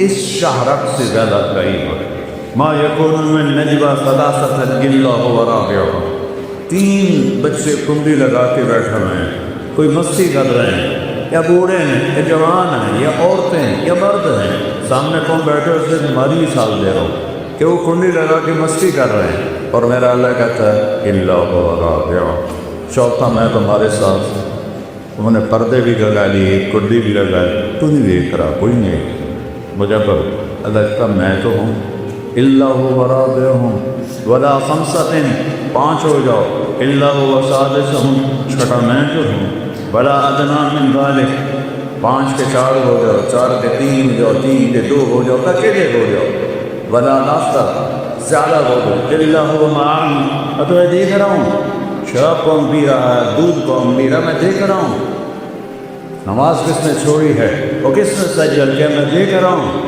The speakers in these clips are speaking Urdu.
اس شہرک سے زیادہ قریب ہے۔ ما یکون من نجوى ثلاثة الا هو رابعهم، 3 بچے کنڈی لگا کے بیٹھے ہوئے ہیں، کوئی مستی کر رہے ہیں، یا بوڑھے ہیں یا جوان ہیں یا عورتیں ہیں یا مرد ہیں، سامنے کون بیٹھے اس سے تمہاری مثال دے رہا ہوں کہ وہ کنڈی لگا کے مستی کر رہے ہیں، اور میرا اللہ کہتا ہے الا هو رابعهم، چوتھا میں تمہارے ساتھ ہوں۔ انہوں نے پردے بھی لگا لیے، کنڈی بھی لگائی، تو نہیں دیکھ رہا، کوئی نہیں مجھے پر اللہ کا میں تو ہوں۔ الا هو رابعهم ولا خمسة، 5 ہو جاؤ، الا هو سادسهم، چھٹا میں جو ہوں، ولا ادنى من ذلك، 5 کے 4 ہو جاؤ، 4 کے 3 ہو جاؤ، 3 کے 2 ہو جاؤ، اکیلے ہو جاؤ، ولا ناصر، زیادہ ہو جاؤ، الا هو معنا، تو میں دیکھ رہا ہوں، شراب کون پی رہا ہے، دودھ کون پی رہا ہے، میں دیکھ رہا ہوں، نماز کس نے چھوڑی ہے اور کس نے سجل کیا، میں دیکھ رہا ہوں۔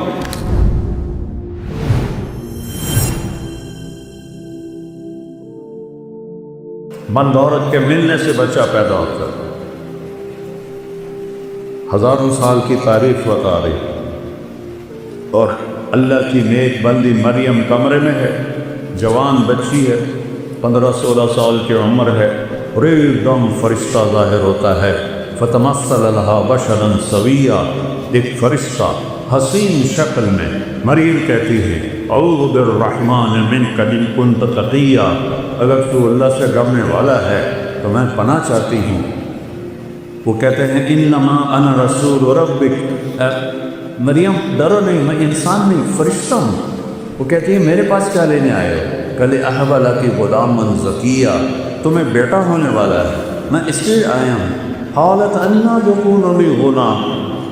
مرد عورت کے ملنے سے بچہ پیدا ہوتا ہے، ہزاروں سال کی تاریخ بتا رہی، اور اللہ کی نیک بندی مریم کمرے میں ہے، جوان بچی ہے، 15-16 سال کی عمر ہے، اور ایک دم فرشتہ ظاہر ہوتا ہے، فتمثل لها بشرا سویا، ایک فرشتہ حسین شکل میں، مریم کہتی ہے اعوذ بالرحمن منک ان کنت تقیا، اگر تو اللہ سے ڈرنے والا ہے تو میں پناہ چاہتی ہوں۔ وہ کہتے ہیں انما انا رسول ربک، مریم ڈرو نہیں، میں انسان نہیں، فرشتہ ہوں۔ وہ کہتی ہے میرے پاس کیا لینے آئے ہو؟ کل احب لکی غلاما زکیہ، تمہیں بیٹا ہونے والا ہے، میں اس لیے آیا ہوں۔ قالت انا یکون لی غلام،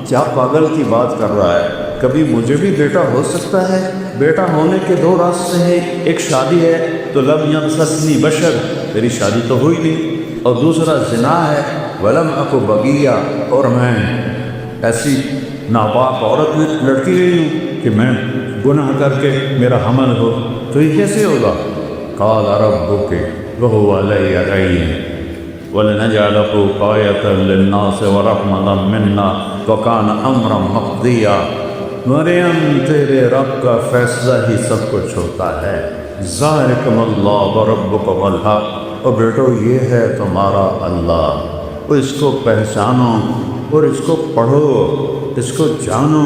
کیا پاگل کی بات کر رہا ہے، کبھی مجھے بھی بیٹا ہو سکتا ہے؟ بیٹا ہونے کے 2 راستے ہیں، ایک شادی ہے تو لم یمسسنی بشر، میری شادی تو ہوئی نہیں، اور دوسرا زنا ہے، ولم اکو بغیہ، اور میں ایسی ناپاک عورت میں لڑکی رہی ہوں کہ میں گناہ کر کے میرا حمل ہو، تو یہ کیسے ہوگا؟ قال ربک وهو علی عین وَلَنَجْعَلَهُ آیَةً لِلنَّاسِ وَرَحْمَةً مِنَّا وَكَانَ أَمْرًا مَقْضِيًّا، مریم تیرے رب کا فیصلہ ہی سب کچھ ہوتا ہے، ذَلِكُمُ اللَّهُ وَرَبُّكُمُ الْحَقُّ، اور بیٹو یہ ہے تمہارا اللہ، اور اس کو پہچانو اور اس کو پڑھو، اس کو جانو۔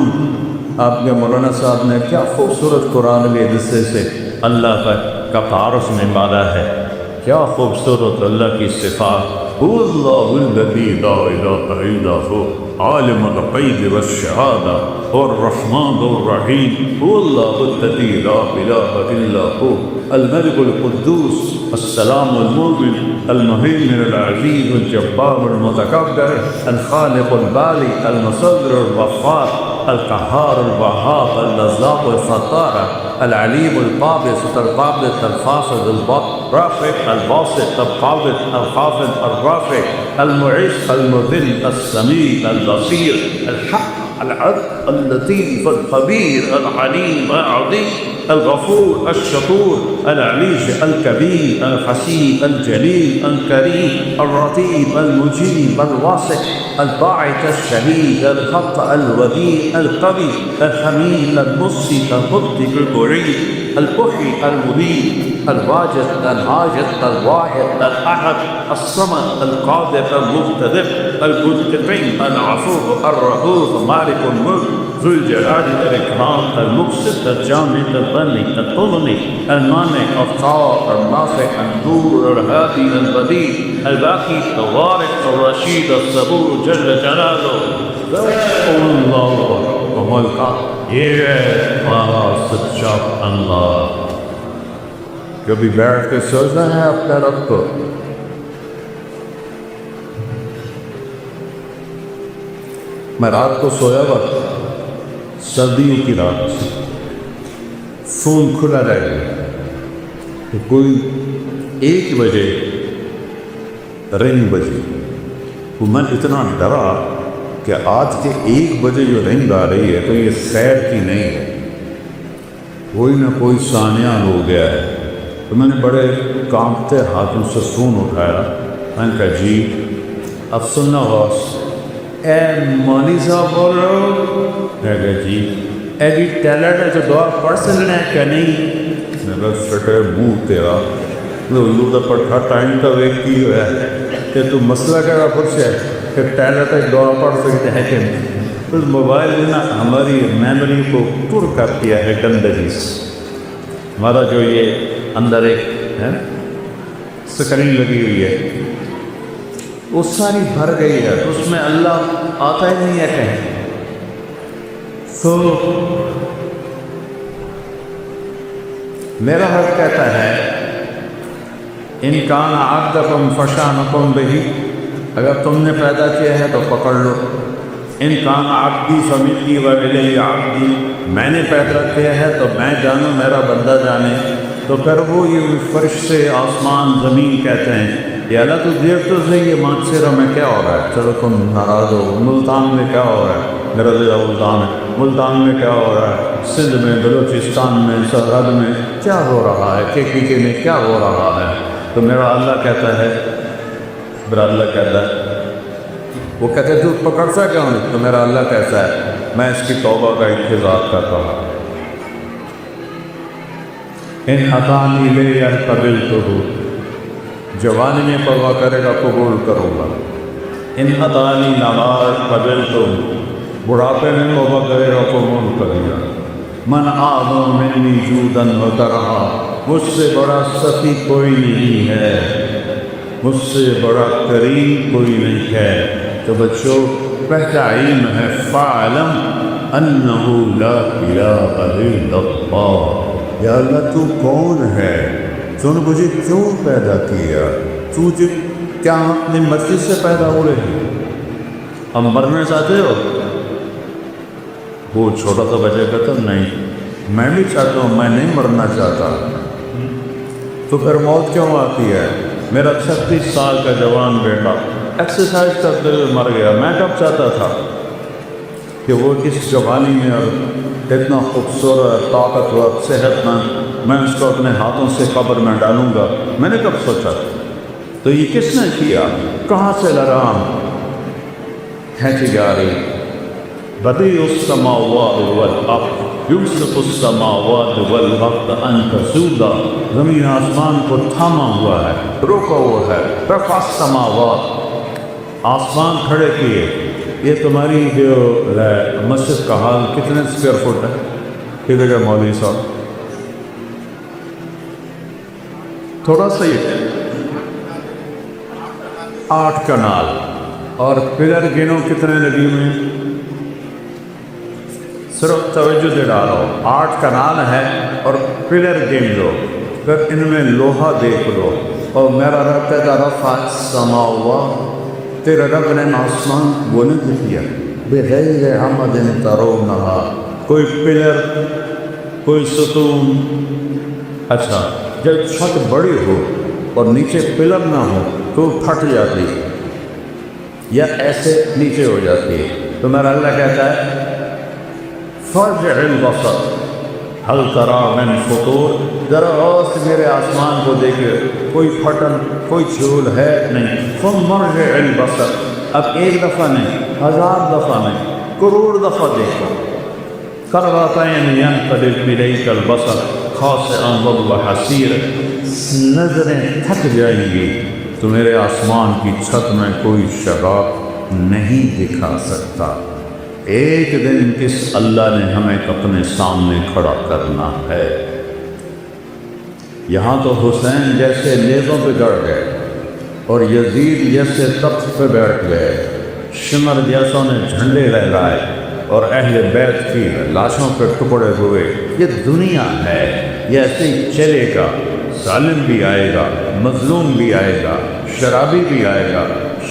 آپ کے مولانا صاحب نے کیا خوبصورت قرآن کے حصے سے اللہ کا تعارف نمایا ہے، کیا خوبصورت اللہ کی صفات، هو اللہ الذی لا الہ الا هو عالم الغیب والشہادہ الرحمن الرحیم، هو اللہ الذی لا الہ الا هو الملک القدوس السلام المؤمن المہیمن العزیز الجبار المتکبر الخالق الباری المصور الغفار القہار الوہاب الرزاق الفتار العلیم القابض القابض الخافض الرافع الباسط القابض الخافض الرافع المعز المذل السمیع البصیر الحق العدل اللطیف الخبیر العلیم العظیم الغفور الشکور العلیش الکبیر الحسیب الجلیل الکریم الرقیب المجیب الواسع الباعث الشهيد الخط الوديع القوي الحميد المبسط المبدع المعيد المحيي المميت الواجد العاجز الواحد الأحد الصمد القادر المقتدر المنتقم العفو الرؤوف مالك الملك ذو الجلال والإكرام المقسط الجامع الغني الغني المانع الطاهر النافع النور الهادي البديع الباقي الوارث الرشيد الصبور جل جلالہ، اللہ و ملکہ، یہ ہے ہمارا سچا اللہ۔ کبھی بیٹھ کے سوچنا ہے اپنے رب کو، میں رات کو سویا وقت، سردیوں کی رات، فون کھلا رہ گیا تو کوئی 1 بجے رنگ بجی، تو میں اتنا ڈرا کہ آج کے 1 بجے جو رنگ آ رہی ہے تو یہ خیر کی نہیں ہے، کوئی نہ کوئی سانیہ ہو گیا ہے۔ تو میں نے بڑے کانپتے ہاتھوں سے فون اٹھایا، میں نے کہا جی اب سننا غوث، اے مانی صاحب بول رہے ہو؟ میں کہا جی، ایڈی ٹیلنٹ ہے جو دعا پڑھ سکنا ہے کہ نہیں؟ میرا سٹے منہ تیرا حضور دا پڑھا ٹائم کا ویک کی ہوا ہے کہ تو مسئلہ کیا پوچھ ہے کہ ٹیلنٹ ہے دعا پڑھ سکتے ہیں کہ نہیں؟ اس موبائل نے ہماری میموری کو پر کر دیا ہے گندگی سے. ہمارا جو یہ اندر ایک ہے اسکرین لگی ہوئی ہے وہ ساری بھر گئی ہے، اس میں اللہ آتا ہی نہیں ہے کہیں. تو میرا حق کہتا ہے ان کان عبدکم فشانکم بہی، اگر تم نے پیدا کیا ہے تو پکڑ لو. ان کان عبدی فمنی والی عبدی، میں نے پیدا کیا ہے تو میں جانوں میرا بندہ جانے. تو پھر وہ یہ فرشتے آسمان زمین کہتے ہیں یا اللہ تو دیر تو سے یہ مانسرہ میں کیا ہو رہا ہے، چلو تم ناراض ہو، ملتان میں کیا ہو رہا ہے، میرا دل ملتان ہے، ملتان میں کیا ہو رہا ہے، سندھ میں، بلوچستان میں، سرحد میں کیا ہو رہا ہے، کے میں کیا ہو رہا ہے. تو میرا اللہ کہتا ہے، میرا اللہ کہتا ہے، وہ کہتے تو پکڑتا کیوں نہیں؟ تو میرا اللہ کہتا ہے میں اس کی توبہ کا انتظار کر رہا ہوں. ان عطانی لے قبلتہ، جوانی میں پرواہ کرے گا قبول کروں گا. ان عطانی نماز قبلتہ، بڑھاپے میں توبہ کرے گا قبول کرے گا. من اعظم منی جودا و کرما، مجھ سے بڑا سخی کوئی نہیں ہے، مجھ سے بڑا کریم کوئی نہیں ہے. تو بچوں پہلا علم ہے فَاعْلَمْ أَنَّهُ لَا إِلَٰهَ إِلَّا اللَّهُ. یا اللہ تو کون ہے، تو نے مجھے کیوں پیدا کیا، تو کیا اپنی مرضی سے پیدا ہو رہے ہیں؟ ہم مرنا چاہتے ہو؟ وہ چھوٹا سا بچہ کہتا نہیں میں بھی چاہتا ہوں، میں نہیں مرنا چاہتا. تو پھر موت کیوں آتی ہے؟ میرا 36 سال کا جوان بیٹا ایکسرسائز کرتے ہوئے مر گیا. میں کب چاہتا تھا کہ وہ اس جوانی میں اور اتنا خوبصورت، طاقتور، صحت مند، میں اس کو اپنے ہاتھوں سے قبر میں ڈالوں گا. میں نے کب سوچا تھا؟ تو یہ کس نے کیا؟ کہاں سے لگام کھینچی جا رہی؟ بدیع السماوات والارض یمسک السماوات والارض ان تزولا، زمین آسمان کو تھاما ہوا ہے، روکا ہوا ہے. رفع السماوات، آسمان کھڑے کیے. یہ تمہاری جو مسجد کا حال کتنے اسکوائر فٹ ہے؟ کتنے کا مولوی صاحب؟ تھوڑا سا ہی ہے، 8 کنال. اور پلر گنو کتنے لگی ہوئے ہیں؟ صرف توجہ دے ڈالو، 8 کنال ہے اور پلر گن لو، پھر ان میں لوہا دیکھ لو. اور میرا رب کہتا رفع السماوات، تیرا رب نے آسمان بلند کیا بغیر عمد ترونہا، کوئی پلر، کوئی ستون. اچھا جب چھت بڑی ہو اور نیچے پلر نہ ہو تو پھٹ جاتی یا ایسے نیچے ہو جاتی ہے. تو میرا اللہ کہتا ہے فارجع البصر هل ترى من فطور، ذرا غور سے میرے آسمان کو دیکھے، کوئی پھٹن، کوئی جھول ہے نہیں. ثم ارجع البصر، اب 1 دفعہ نہیں، 1000 دفعہ نہیں، کروڑ دفعہ دیکھو. کرتين ينقلب إليك البصر خاسئا وهو حسير، نظریں تھک جائیں گی تو میرے آسمان کی چھت میں کوئی شراب نہیں دکھا سکتا. ایک دن کس اللہ نے ہمیں اپنے سامنے کھڑا کرنا ہے. یہاں تو حسین جیسے نیزوں پہ گڑ گئے اور یزید جیسے تخت پہ بیٹھ گئے، شمر جیسوں نے جھنڈے لہرائے اور اہل بیت کی لاشوں پہ ٹکڑے ہوئے. یہ دنیا ہے، یہ ایسے ہی چلے گا. ظالم بھی آئے گا، مظلوم بھی آئے گا، شرابی بھی آئے گا،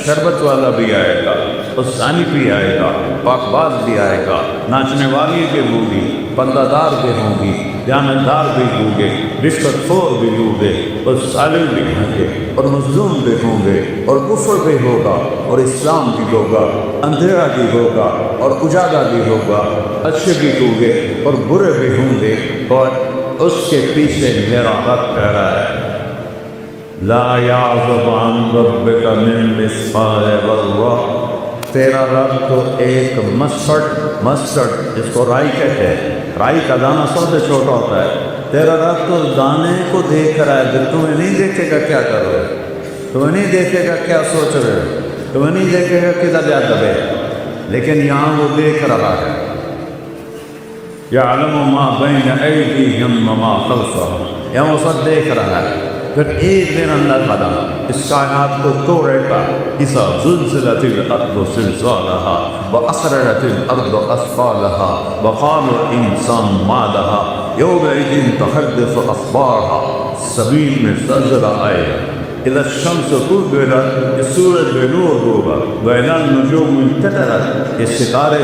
شربت والا بھی آئے گا، حسانی بھی آئے گا، پاک باز بھی آئے گا، ناچنے والی بھی ہوگی، پردہ دار بھی ہوں گی، دیانتدار بھی ہوں گے، رشوت خور بھی ہوں گے، اور ظالم بھی ہوں گے، اور مظلوم بھی ہوں گے، اور کفر بھی ہوگا، اور اسلام بھی ہوگا، اندھیرا بھی ہوگا، اور اجالا بھی ہوگا، اچھے بھی ہوں گے اور برے بھی ہوں گے. اور اس کے پیچھے میرا رب کہہ رہا ہے لا يعزب عن ربك من مثقال ذرة، تیرا رب تو ایک مسٹرڈ جس کو رائی کہتے ہیں، رائی کا دانہ سب سے چھوٹا ہوتا ہے، تیرا رب تو دانے کو دیکھ رہا ہے، دل تمہیں نہیں دیکھے گا کیا کر رہے ہو، تمہیں نہیں دیکھے گا کیا سوچ رہے ہو، تمہیں نہیں دیکھے گا کدھر جا دبے، لیکن یہاں وہ دیکھ رہا ہے۔ یعلم ما بین ایدیہم وما خلفہم، یہاں وہ سب دیکھ رہا ہے۔ پھر ایک دن اللہ تعالیٰ اس کائنات کو توڑے گا، اذا زلزلت الارض زلزالہا واخرجت الارض اثقالہا وقال الانسان ما لہا یومئذ تحدث اخبارہا، زمین میں زلزلہ آئے گا، اذا الشمس کورت، یہ سورج بے نور ہوگا، واذا النجوم انکدرت، یہ ستارے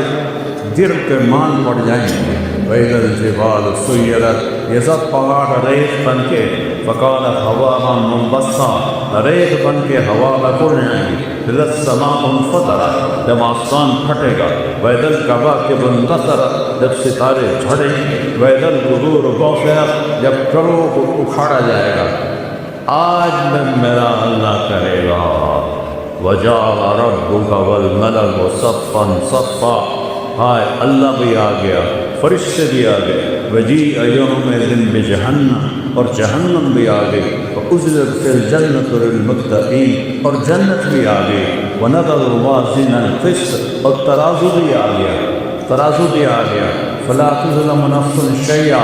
گر کے مان پڑ جائیں گے، وَإِذَا الْجِبَالُ سُيِّرَتْ، یہ سب پہاڑ ریت بن کے فَقَالَتْ هَوَاءً مُنبَثًّا، ریت بن کے ہوا میں اڑ جائیں گی، إِذَا السَّمَاءُ انفطرت، جب آسمان پھٹے گا، وَإِذَا الْكَوَاكِبُ انتثرت، جب ستارے جھڑیں گے، وَإِذَا الْقُبُورُ بُعْثِرَتْ، جب قبروں کو اکھاڑا جائے گا۔ آج میں میرا اللہ کہے گا وَجَاءَ رَبُّكَ وَالْمَلَكُ صَفًّا صَفًّا، ہائے اللہ بھی آ گیا، فرشتے بھی آ گئے، وجیء یومئذ بجہنم، اور جہنم بھی آ گئی، وأزلفت الجنة للمتقین، اور جنت بھی آ گئی، ونضع الموازین القسط، اور ترازو بھی آ گیا، ترازو بھی آ گیا، فلا تظلم نفس شیئا،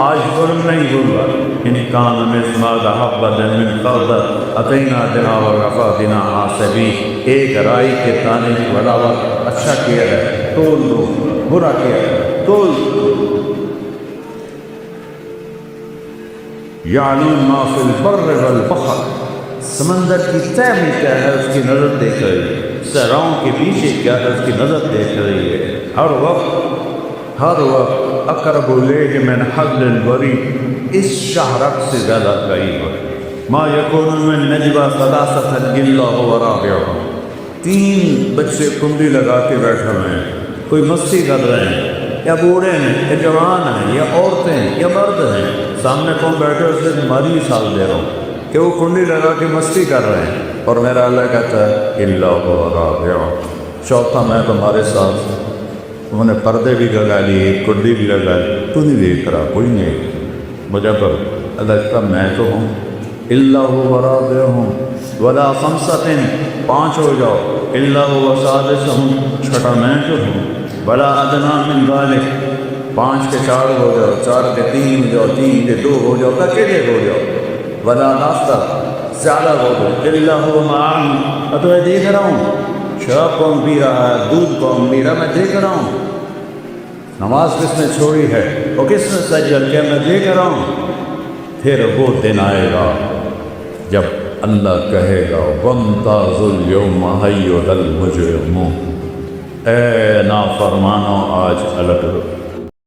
آج ظلم نہیں ہوگا، ان کان مثقال حبۃ من خردل اتینا بہا وکفی بنا حاسبین، ایک رائی کے دانے کے برابر اچھا کیا ہے تول دو، برا کیا ہے تول دو۔ یعلم ما فی البر والبحر، سمندر کی تہ میں کیا ہے اس کی نظر دیکھ رہی ہے، صحراؤں کے پیچھے کیا ہے اس کی نظر دیکھ رہی ہے، ہر وقت اقرب الیہ من حبل الورید، اس شاہرگ سے زیادہ قریب ہے۔ ما یکون من نجوی ثلاثۃ الا هو رابعہم، تین بچے کنڈی لگا کے بیٹھے ہوئے ہیں، کوئی مستی کر رہے ہیں، یا بوڑھے ہیں یا جوان ہیں یا عورتیں ہیں یا مرد ہیں، سامنے کون بیٹھے اس سے تمہاری مثال دے رہا ہوں کہ وہ کنڈی لگا کے مستی کر رہے ہیں، اور میرا اللہ کہتا ہے الا هو رابعہم، چوتھا میں تمہارے ساتھ۔ انہوں نے پردے بھی لگا لیے، کنڈی بھی لگا لی، تو نہیں دیکھ رہا، کوئی نہیں مجھے پر اللہ کہتا میں تو ہوں، الا هو رابعہم ولا خمسۃ، پانچ ہو جاؤ، الا هو سادسہم، چھٹا میں تو ہوں، ولا ادنی من ذلک، پانچ کے چار ہو جاؤ، چار کے تین ہو جاؤ، تین کے دو ہو جاؤ، اکیلے ہو جاؤ، ولا ناصر، زیادہ ہو جاؤ، الا هو معهم، تو میں دیکھ رہا ہوں، شراب کون پی رہا ہے، دودھ کون پی رہا ہے، میں دیکھ رہا ہوں، نماز کس نے چھوڑی ہے اور کس نے سجدہ کیا، میں دیکھ رہا ہوں۔ پھر وہ دن آئے گا جب اللہ کہے گا وَامْتَازُوا الْيَوْمَ أَيُّهَا الْمُجْرِمُونَ، اے نافرمانو آج الٹ